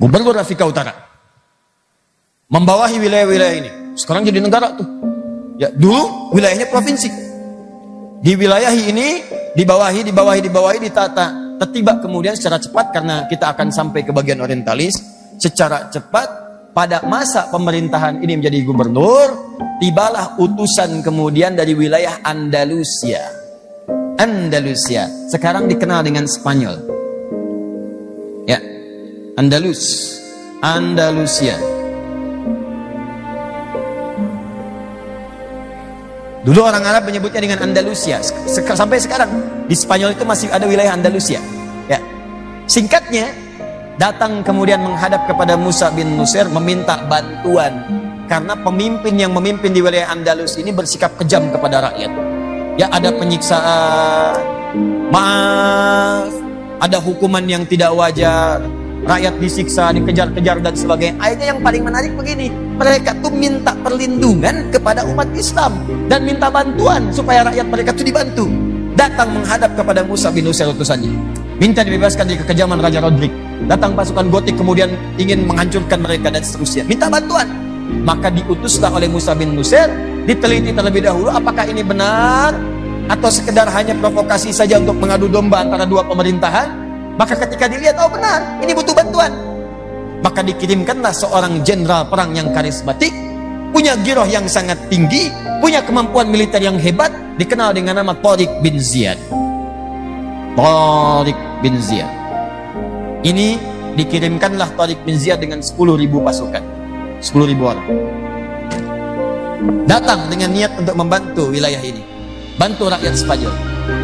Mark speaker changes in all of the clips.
Speaker 1: Gubernur Afrika Utara. Membawahi wilayah-wilayah ini. Sekarang jadi negara tuh. Ya, dulu wilayahnya provinsi. Di wilayah ini dibawahi, ditata tertiba kemudian secara cepat, karena kita akan sampai ke bagian orientalis. Secara cepat pada masa pemerintahan ini menjadi gubernur, tibalah utusan kemudian dari wilayah Andalusia. Andalusia sekarang dikenal dengan Spanyol. Ya, Andalusia. Dulu orang Arab menyebutnya dengan Andalusia. Sampai sekarang di Spanyol itu masih ada wilayah Andalusia. Ya. Singkatnya, datang kemudian menghadap kepada Musa bin Nusayr meminta bantuan karena pemimpin yang memimpin di wilayah Andalus ini bersikap kejam kepada rakyat. Ya, ada penyiksaan, maaf, ada hukuman yang tidak wajar, rakyat disiksa, dikejar-kejar dan sebagainya. Akhirnya yang paling menarik begini, mereka tuh minta perlindungan kepada umat Islam dan minta bantuan supaya rakyat mereka itu dibantu. Datang menghadap kepada Musa bin Nusayr utusannya, minta dibebaskan dari kekejaman Raja Rodrik. Datang pasukan Gotik kemudian ingin menghancurkan mereka dan seterusnya, minta bantuan. Maka diutuslah oleh Musa bin Nusayr, diteliti terlebih dahulu apakah ini benar atau sekedar hanya provokasi saja untuk mengadu domba antara dua pemerintahan. Maka ketika dilihat, oh benar, ini butuh bantuan, maka dikirimkanlah seorang jenderal perang yang karismatik, punya giroh yang sangat tinggi, punya kemampuan militer yang hebat, dikenal dengan nama Tariq bin Ziyad. Tariq bin Ziyad ini dikirimkanlah Tariq bin Ziyad dengan 10.000 pasukan, 10.000 orang, datang dengan niat untuk membantu wilayah ini, bantu rakyat Spanyol.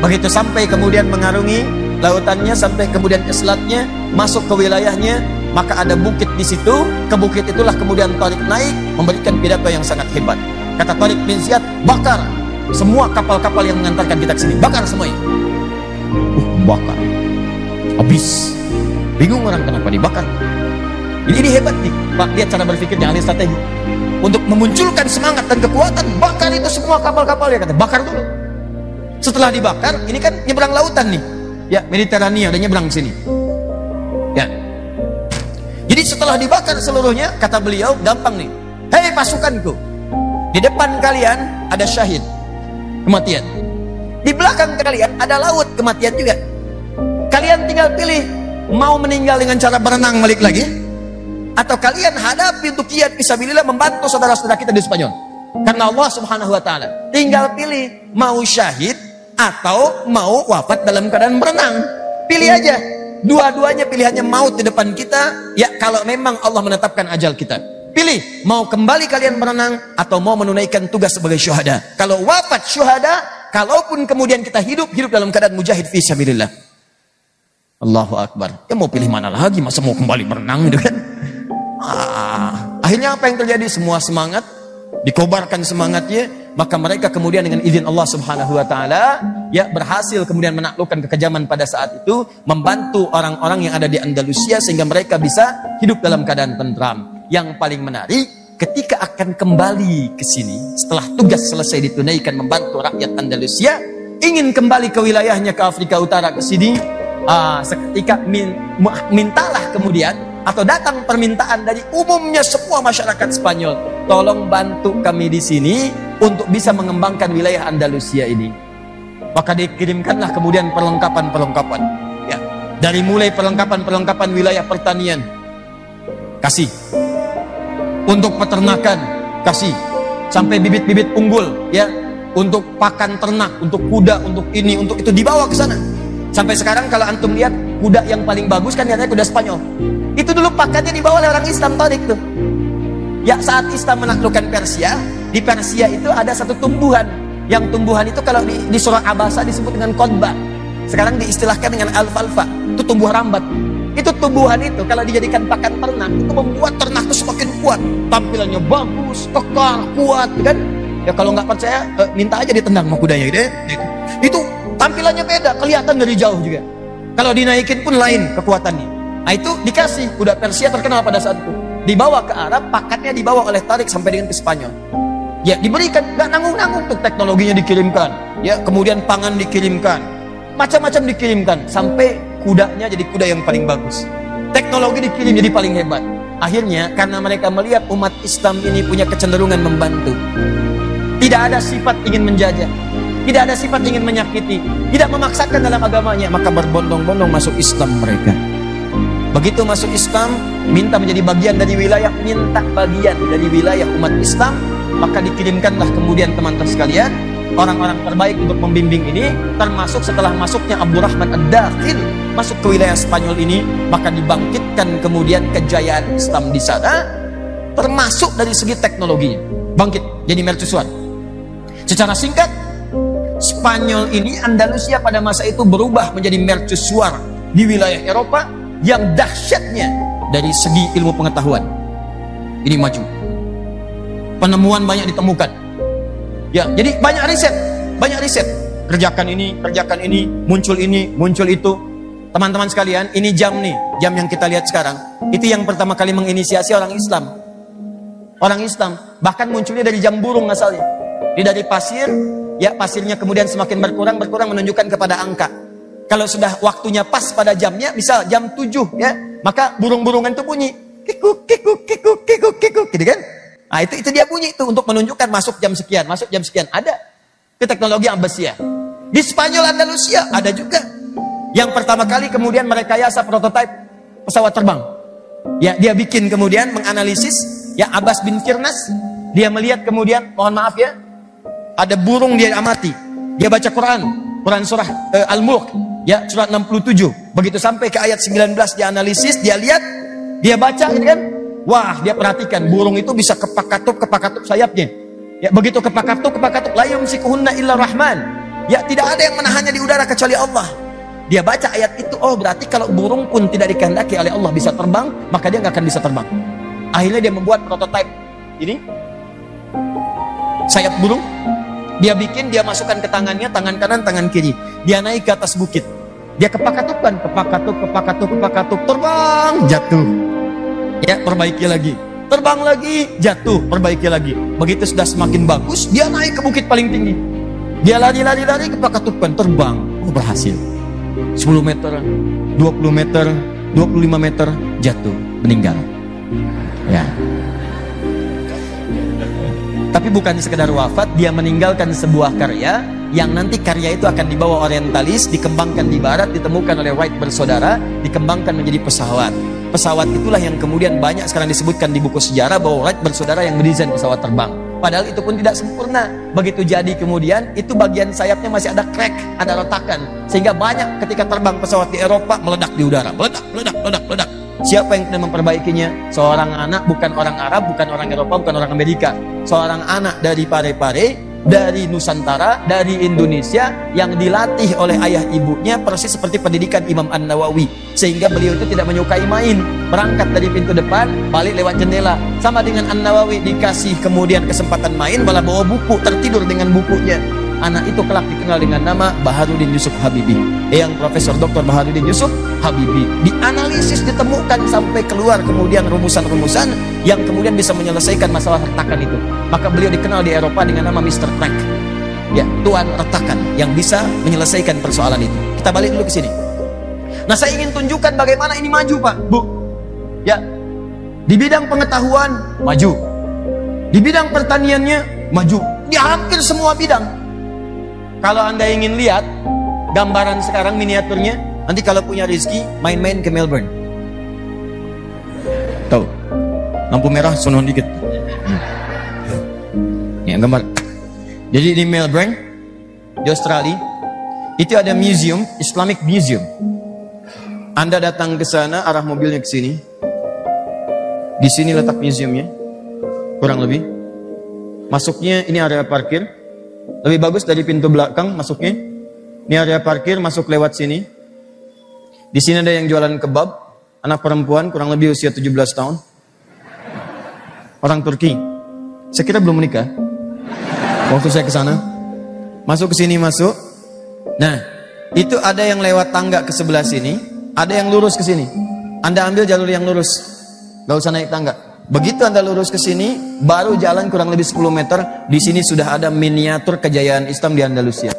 Speaker 1: Begitu sampai kemudian mengarungi lautannya, sampai kemudian ke selatnya, masuk ke wilayahnya, maka ada bukit di situ. Ke bukit itulah kemudian Tariq naik, memberikan pidato yang sangat hebat. Kata Tariq bin Ziyad, bakar semua kapal-kapal yang mengantarkan kita ke sini, bakar semuanya. Bakar, habis. Bingung orang kenapa dibakar. Ini hebat nih, Pak. Lihat cara berpikirnya, ahli strategi. Untuk memunculkan semangat dan kekuatan, bakar itu semua kapal-kapal, ya kata, bakar dulu. Setelah dibakar, ini kan nyebrang lautan nih. Ya, Mediterania udah nyebrang sini. Ya. Jadi setelah dibakar seluruhnya, kata beliau, gampang nih. Hei pasukanku, di depan kalian ada syahid, kematian. Di belakang kalian ada laut, kematian juga. Kalian tinggal pilih, mau meninggal dengan cara berenang balik lagi, atau kalian hadapi untuk jihad fisabilillah membantu saudara-saudara kita di Spanyol. Karena Allah Subhanahu wa taala, tinggal pilih mau syahid atau mau wafat dalam keadaan berenang. Pilih aja. Dua-duanya pilihannya maut di depan kita. Ya, kalau memang Allah menetapkan ajal kita. Pilih, mau kembali kalian berenang atau mau menunaikan tugas sebagai syuhada. Kalau wafat syuhada, kalaupun kemudian kita hidup dalam keadaan mujahid fi sabilillah. Allahu Akbar. Ya mau pilih mana lagi, masa mau kembali berenang gitu kan? Akhirnya apa yang terjadi? Semua semangat, dikobarkan semangatnya, maka mereka kemudian dengan izin Allah Subhanahu wa taala ya berhasil kemudian menaklukkan kekejaman pada saat itu, membantu orang-orang yang ada di Andalusia sehingga mereka bisa hidup dalam keadaan tentram. Yang paling menarik, ketika akan kembali ke sini setelah tugas selesai ditunaikan membantu rakyat Andalusia, ingin kembali ke wilayahnya, ke Afrika Utara, ke sini, seketika mintalah kemudian atau datang permintaan dari umumnya semua masyarakat Spanyol, tolong bantu kami di sini untuk bisa mengembangkan wilayah Andalusia ini. Maka dikirimkanlah kemudian perlengkapan-perlengkapan, ya, dari mulai perlengkapan wilayah pertanian, kasih, untuk peternakan, kasih, sampai bibit-bibit unggul, ya, untuk pakan ternak, untuk kuda, untuk ini, untuk itu, dibawa ke sana. Sampai sekarang kalau antum lihat kuda yang paling bagus kan nyatanya kuda Spanyol. Itu dulu pakannya dibawa oleh orang Islam, Tariq tuh. Ya, saat Islam menaklukkan Persia, di Persia itu ada satu tumbuhan. Yang tumbuhan itu kalau di surah Abasa disebut dengan kodba. Sekarang diistilahkan dengan alfalfa. Itu tumbuh rambat. Itu tumbuhan itu kalau dijadikan pakan ternak, itu membuat ternak itu semakin kuat. Tampilannya bagus, kekar, kuat, kan? Ya kalau nggak percaya, minta aja ditendang sama kudanya gitu ya. Itu tampilannya beda, kelihatan dari jauh juga. Kalau dinaikin pun lain kekuatannya. Nah itu dikasih, kuda Persia terkenal pada saat itu. Dibawa ke Arab, pakannya dibawa oleh Tariq sampai dengan ke Spanyol. Ya diberikan, nggak nanggung-nanggung tuh, teknologinya dikirimkan. Ya kemudian pangan dikirimkan, macam-macam dikirimkan, sampai kudanya jadi kuda yang paling bagus. Teknologi dikirim jadi paling hebat. Akhirnya karena mereka melihat umat Islam ini punya kecenderungan membantu, tidak ada sifat ingin menjajah, tidak ada sifat ingin menyakiti, tidak memaksakan dalam agamanya, maka berbondong-bondong masuk Islam mereka. Begitu masuk Islam, minta menjadi bagian dari wilayah, minta bagian dari wilayah umat Islam, maka dikirimkanlah kemudian teman-teman sekalian, orang-orang terbaik untuk membimbing ini, termasuk setelah masuknya Abdurrahman Ad-Dakhil masuk ke wilayah Spanyol ini, maka dibangkitkan kemudian kejayaan Islam di sana, termasuk dari segi teknologinya, bangkit jadi mercusuar. Secara singkat, Spanyol ini, Andalusia pada masa itu berubah menjadi mercusuar di wilayah Eropa yang dahsyatnya dari segi ilmu pengetahuan. Ini maju, penemuan banyak ditemukan. Ya, jadi banyak riset, kerjakan ini, muncul itu. Teman-teman sekalian, ini jam nih, jam yang kita lihat sekarang, itu yang pertama kali menginisiasi orang Islam. Orang Islam, bahkan munculnya dari jam burung asalnya. Ini dari pasir, ya pasirnya kemudian semakin berkurang menunjukkan kepada angka. Kalau sudah waktunya pas pada jamnya, misal jam 7 ya, maka burung-burungan itu bunyi, kikuk, kikuk, kikuk, kikuk, kikuk, gitu kan? Nah, itu dia bunyi itu untuk menunjukkan masuk jam sekian. Ada. Itu teknologi Abbasiyah. Di Spanyol Andalusia ada juga. Yang pertama kali kemudian merekayasa prototipe pesawat terbang. Ya, dia bikin kemudian menganalisis, ya Abbas bin Firnas, dia melihat kemudian, mohon maaf ya, ada burung dia amati. Dia baca Quran surah Al-Mulk, ya surat 67. Begitu sampai ke ayat 19 dia analisis, dia lihat, dia baca gitu kan. Wah, dia perhatikan burung itu bisa kepak-katup sayapnya. Ya, begitu kepak-katup la yumsikuhunna illa Rahman. Ya, tidak ada yang menahannya di udara kecuali Allah. Dia baca ayat itu, oh berarti kalau burung pun tidak dikehendaki oleh Allah bisa terbang, maka dia nggak akan bisa terbang. Akhirnya dia membuat prototipe ini, sayap burung. Dia bikin, dia masukkan ke tangannya, tangan kanan, tangan kiri. Dia naik ke atas bukit. Dia kepak-katupkan, kepak-katup, terbang, jatuh. Ya, perbaiki lagi. Terbang lagi, jatuh, perbaiki lagi. Begitu sudah semakin bagus, dia naik ke bukit paling tinggi. Dia lari, kepak-katupkan, terbang. Oh, berhasil. 10 meter, 20 meter, 25 meter, jatuh, meninggal. Ya. Tapi bukan sekedar wafat, dia meninggalkan sebuah karya yang nanti karya itu akan dibawa orientalis, dikembangkan di barat, ditemukan oleh Wright bersaudara, dikembangkan menjadi pesawat. Pesawat itulah yang kemudian banyak sekarang disebutkan di buku sejarah bahwa Wright bersaudara yang mendesain pesawat terbang. Padahal itu pun tidak sempurna. Begitu jadi kemudian, itu bagian sayapnya masih ada crack, ada retakan. Sehingga banyak ketika terbang pesawat di Eropa, meledak di udara. Meledak. Siapa yang akan memperbaikinya? Seorang anak, bukan orang Arab, bukan orang Eropa, bukan orang Amerika. Seorang anak dari Parepare, dari Nusantara, dari Indonesia, yang dilatih oleh ayah ibunya persis seperti pendidikan Imam An-Nawawi. Sehingga beliau itu tidak menyukai main, berangkat dari pintu depan, balik lewat jendela. Sama dengan An-Nawawi, dikasih kemudian kesempatan main, malah bawa buku, tertidur dengan bukunya. Anak itu kelak dikenal dengan nama Baharudin Yusuf Habibie. Yang Profesor Dr. Baharudin Yusuf Habibie. Dianalisis, ditemukan sampai keluar kemudian rumusan-rumusan yang kemudian bisa menyelesaikan masalah retakan itu. Maka beliau dikenal di Eropa dengan nama Mr. Crack. Ya, tuan retakan yang bisa menyelesaikan persoalan itu. Kita balik dulu ke sini. Nah, saya ingin tunjukkan bagaimana ini maju, Pak, Bu. Ya. Di bidang pengetahuan maju. Di bidang pertaniannya maju. Di hampir semua bidang. Kalau Anda ingin lihat gambaran sekarang miniaturnya, nanti kalau punya rezeki main-main ke Melbourne. Tahu? Lampu merah sono dikit. Ya, gambar. Jadi di Melbourne, di Australia, itu ada museum, Islamic Museum. Anda datang ke sana, arah mobilnya ke sini. Di sini letak museumnya, kurang lebih. Masuknya ini area parkir. Lebih bagus dari pintu belakang masuknya. Ini area parkir, masuk lewat sini. Di sini ada yang jualan kebab, anak perempuan kurang lebih usia 17 tahun. Orang Turki. Saya kira belum menikah. Waktu saya ke sana. Masuk ke sini, masuk. Nah, itu ada yang lewat tangga ke sebelah sini, ada yang lurus ke sini. Anda ambil jalur yang lurus. Gak usah naik tangga. Begitu Anda lurus ke sini, baru jalan kurang lebih 10 meter, di sini sudah ada miniatur kejayaan Islam di Andalusia.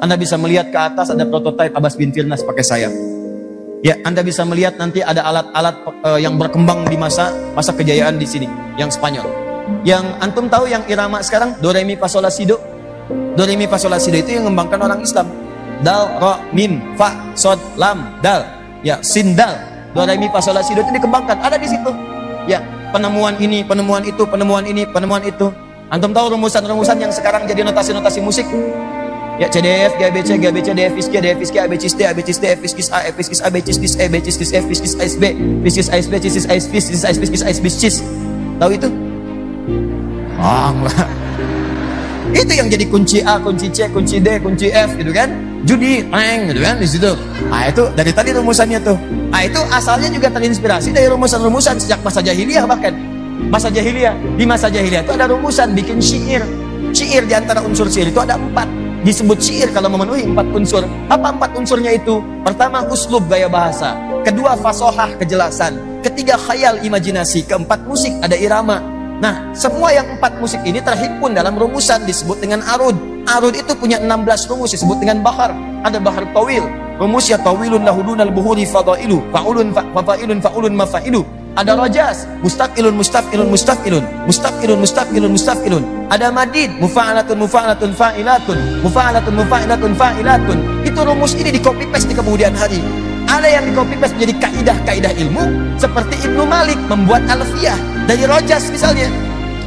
Speaker 1: Anda bisa melihat ke atas ada prototipe Abbas bin Firnas pakai sayap. Ya, Anda bisa melihat nanti ada alat-alat yang berkembang di masa kejayaan di sini, yang Spanyol. Yang antum tahu yang irama sekarang, do re mi fa sol la si do. Do re mi fa sol la si do itu yang mengembangkan orang Islam. Dal, ro, mim, fa, sod, lam, dal. Ya, sin, dal. Do re mi fa sol la si do itu dikembangkan, ada di situ. Ya, penemuan ini, penemuan itu, penemuan ini, penemuan itu. Antum tahu rumusan-rumusan yang sekarang jadi notasi-notasi musik? Ya, CDF, GABC, GABC, DFISK, DFISK, ABCIS D, ABCIS D, FISKIS A, FISKIS A, BCIS A, BCIS F, FISKIS ASB, FISKIS ASB, CIS ASB, CIS ASB, CIS ASB, CIS. Tahu itu? Lah. Itu yang jadi kunci A, kunci C, kunci D, kunci F gitu kan? Judi, gitu kan di situ. Nah, itu dari tadi rumusannya tuh. Nah, itu asalnya juga terinspirasi dari rumusan-rumusan sejak masa jahiliyah bahkan. Masa jahiliyah, di masa jahiliyah itu ada rumusan bikin syair. Syair di antara unsur syair itu ada 4. Disebut syair kalau memenuhi 4 unsur. Apa 4 unsurnya itu? Pertama, uslub, gaya bahasa. Kedua, fasohah, kejelasan. Ketiga, khayal, imajinasi. Keempat, musik, ada irama. Nah, semua yang 4 musik ini terhimpun dalam rumusan disebut dengan arud. Arud itu punya 16 rumus disebut dengan bahar. Ada bahar tawil. Rumusnya tawilun lahudunal buhuri fadailu. Fa'ulun fa'failun fa'ulun mafailu. Ada rajas, mustaqilun mustaqilun mustaqilun, mustaqilun mustaqilun mustaqilun. Ada madid, mufa'alatun mufa'alatun fa'ilatun, mufa'alatun mufa'alatun fa'ilatun. Itu rumus ini di copy paste di kemudian hari. Ada yang di copy paste menjadi kaidah-kaidah ilmu seperti Ibnu Malik membuat alfiyah dari rajas misalnya.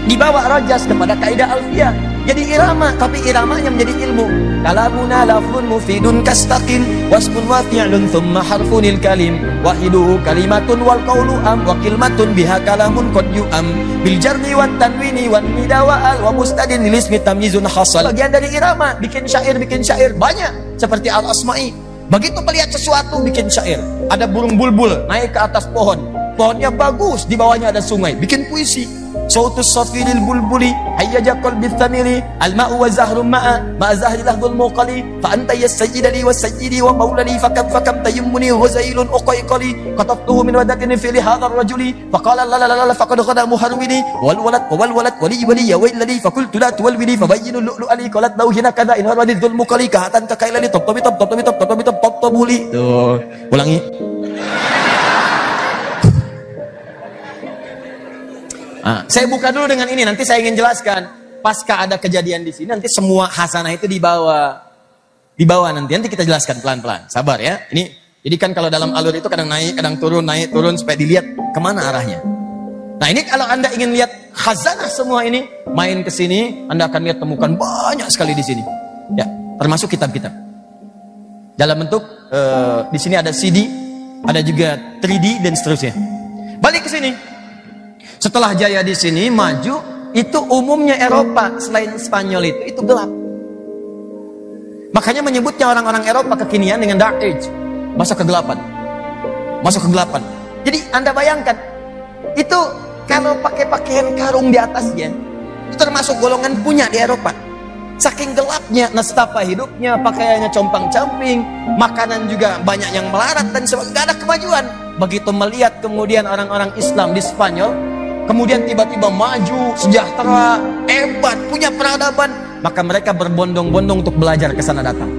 Speaker 1: Dibawa rajas kepada kaidah alfiyah. Jadi irama, tapi iramanya menjadi ilmu. Kalamuna lafzun mufidun kastaqil wasmun wa fi'lun thumma harfunil kalim wahidu kalimatun wal qawlu am wa kilmatun biha kalamun qad yu'am bil jarri wat tanwini wan nida wa al wa mustadin lil ismi tamyizun hasal. Bagian dari irama, bikin syair banyak seperti Al Asma'i. Begitu melihat sesuatu bikin syair. Ada burung bulbul naik ke atas pohon. Pohonnya bagus, di bawahnya ada sungai, bikin puisi. Sautus safiril bulbuli hayyaja qalbi thamili al-ma'u wa zahrum ma'a ma'a zahri lahdul muqali fa anta yasayyidali wa sayyidi wa maulani fakam tayammuni ghazailun uqayqali qatabtuhu min wadatin fi hadha ar-rajuli faqala la la la faqad qada muharwini wal walad wali ya wailadi faqultu la tuwalwini fabayyinu lu'lu'ali qalat lahu hina kadha in waradid dhul muqali kahatan kakailani tabtabuli. Tuh, ulangi. Nah, saya buka dulu dengan ini, nanti saya ingin jelaskan. Pasca ada kejadian di sini, nanti semua hasanah itu dibawa nanti kita jelaskan pelan-pelan. Sabar ya. Ini, jadi kan kalau dalam alur itu kadang naik, kadang turun, naik, turun supaya dilihat kemana arahnya. Nah, ini kalau Anda ingin lihat khazanah semua ini, main ke sini, Anda akan lihat temukan banyak sekali di sini. Ya, termasuk kitab-kitab. Dalam bentuk di sini ada CD, ada juga 3D dan seterusnya. Balik ke sini. Setelah jaya di sini maju, itu umumnya Eropa selain Spanyol itu gelap. Makanya menyebutnya orang-orang Eropa kekinian dengan Dark Age, masa kegelapan. Jadi Anda bayangkan, itu kalau pakai pakaian karung di atasnya, itu termasuk golongan punya di Eropa. Saking gelapnya, nestapa hidupnya, pakaiannya compang-camping, makanan juga banyak yang melarat dan sebagainya, gak ada kemajuan. Begitu melihat kemudian orang-orang Islam di Spanyol, kemudian tiba-tiba maju, sejahtera, hebat, punya peradaban, maka mereka berbondong-bondong untuk belajar ke sana datang.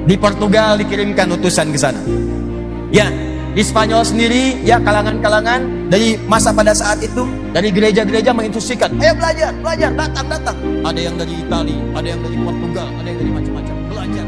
Speaker 1: Di Portugal dikirimkan utusan ke sana. Ya, di Spanyol sendiri, ya kalangan-kalangan dari masa pada saat itu, dari gereja-gereja menginstruksikan, ayo belajar, datang. Ada yang dari Italia, ada yang dari Portugal, ada yang dari macam-macam, belajar.